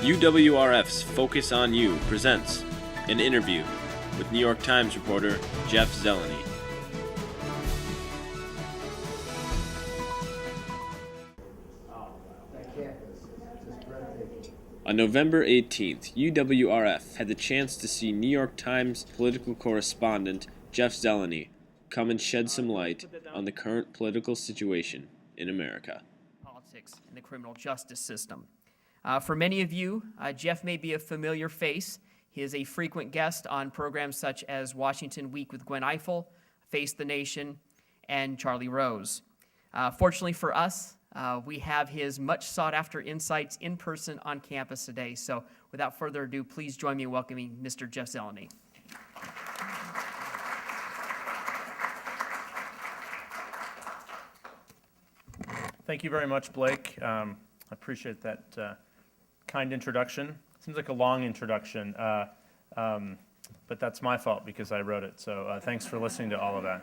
UWRF's Focus on You presents an interview with New York Times reporter Jeff Zeleny. On November 18th, UWRF had the chance to see New York Times political correspondent Jeff Zeleny come and shed some light on the current political situation in America. Politics and the criminal justice system. For many of you, Jeff may be a familiar face. He is a frequent guest on programs such as Washington Week with Gwen Ifill, Face the Nation, and Charlie Rose. Fortunately for us, we have his much sought-after insights in person on campus today. So without further ado, please join me in welcoming Mr. Jeff Zeleny. Thank you very much, Blake. I appreciate that kind introduction. Seems like a long introduction, but that's my fault because I wrote it. So thanks for listening to all of that.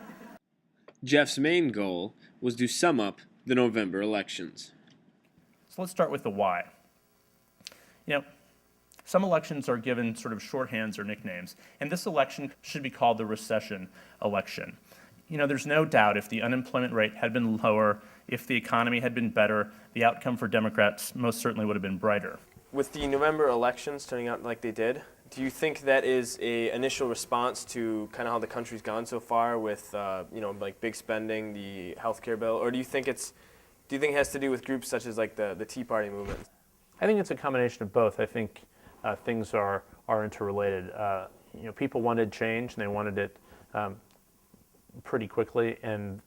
Jeff's main goal was to sum up the November elections. So let's start with the why. You know, some elections are given sort of shorthands or nicknames, and this election should be called the recession election. You know, there's no doubt if the unemployment rate had been lower, if the economy had been better, the outcome for Democrats most certainly would have been brighter. With the November elections turning out like they did, do you think that is an initial response to kind of how the country's gone so far with, like big spending, the healthcare bill, or do you think it has to do with groups such as like the Tea Party movement? I think it's a combination of both. I think things are interrelated. People wanted change and they wanted it pretty quickly, and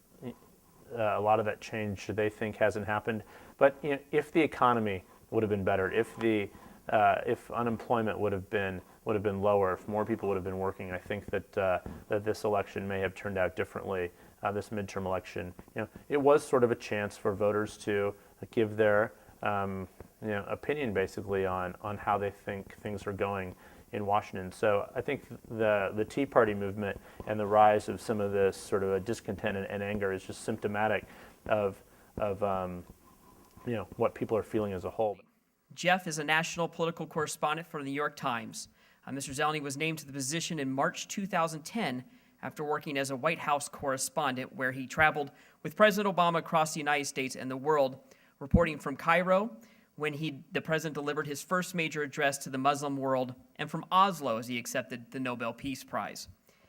a lot of that change they think hasn't happened. But if the economy would have been better, if unemployment would have been lower, if more people would have been working, I think that this election may have turned out differently. This midterm election, it was sort of a chance for voters to give their opinion basically on how they think things are going in Washington. So I think the Tea Party movement and the rise of some of this sort of a discontent and anger is just symptomatic of what people are feeling as a whole. Jeff is a national political correspondent for the New York Times. Mr. Zeleny was named to the position in March 2010 after working as a White House correspondent, where he traveled with President Obama across the United States and the world, reporting from Cairo when the president delivered his first major address to the Muslim world, and from Oslo as he accepted the Nobel Peace Prize.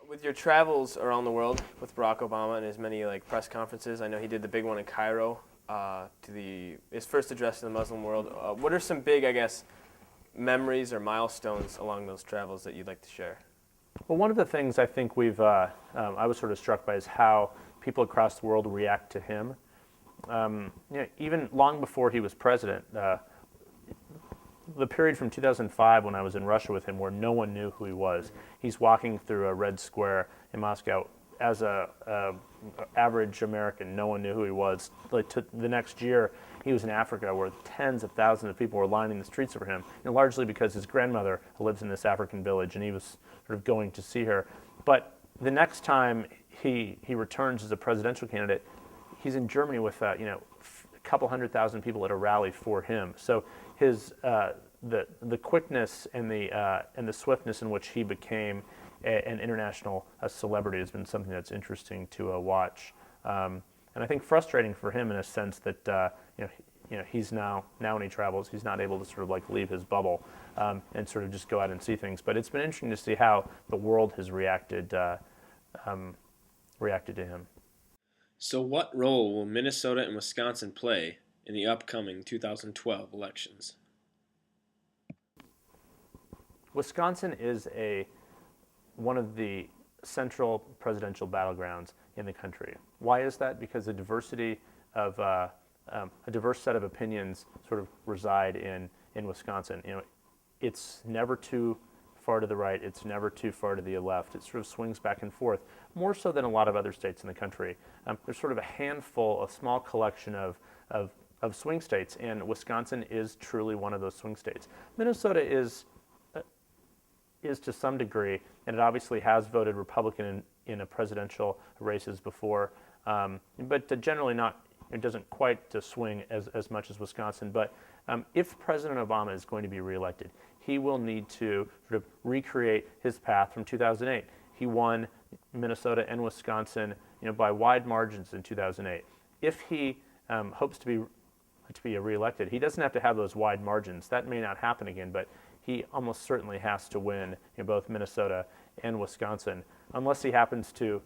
With your travels around the world with Barack Obama and his many press conferences, I know he did the big one in Cairo his first address to the Muslim world. What are some big, memories or milestones along those travels that you'd like to share? Well, one of the things I think I was sort of struck by is how people across the world react to him. Even long before he was president, the period from 2005 when I was in Russia with him where no one knew who he was. He's walking through a red square in Moscow. As a average American, no one knew who he was. The next year, he was in Africa where tens of thousands of people were lining the streets for him, largely because his grandmother lives in this African village, and he was sort of going to see her. But the next time he returns as a presidential candidate, he's in Germany with a couple 100,000 people at a rally for him. So his the quickness and the swiftness in which he became an international celebrity has been something that's interesting to watch, and I think frustrating for him in a sense that he's now when he travels, he's not able to sort of leave his bubble and sort of just go out and see things. But it's been interesting to see how the world has reacted to him. So what role will Minnesota and Wisconsin play in the upcoming 2012 elections? Wisconsin is one of the central presidential battlegrounds in the country. Why is that? Because a diversity of a diverse set of opinions sort of reside in Wisconsin. It's never too far to the right. It's never too far to the left. It sort of swings back and forth, more so than a lot of other states in the country. There's sort of a small collection of swing states, and Wisconsin is truly one of those swing states. Minnesota is to some degree, and it obviously has voted Republican in a presidential races before, but generally not. It doesn't quite swing as much as Wisconsin, but If President Obama is going to be reelected, he will need to sort of recreate his path from 2008. He won Minnesota and Wisconsin, by wide margins in 2008. If he hopes to be reelected, he doesn't have to have those wide margins. That may not happen again, but he almost certainly has to win both Minnesota and Wisconsin, unless he happens to,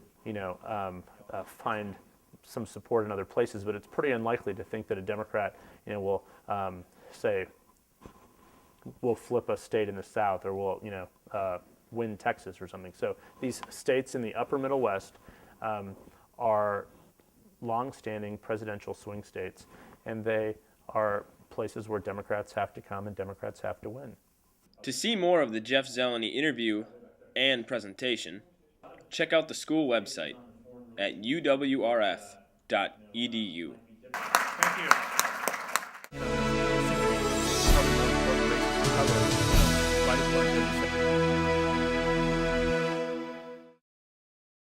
find some support in other places. But it's pretty unlikely to think that a Democrat, will say, we'll flip a state in the South, or we'll, win Texas or something. So these states in the upper Middle West are long-standing presidential swing states, and they are places where Democrats have to come and Democrats have to win. To see more of the Jeff Zeleny interview and presentation, check out the school website at uwrf.edu. Thank you. By the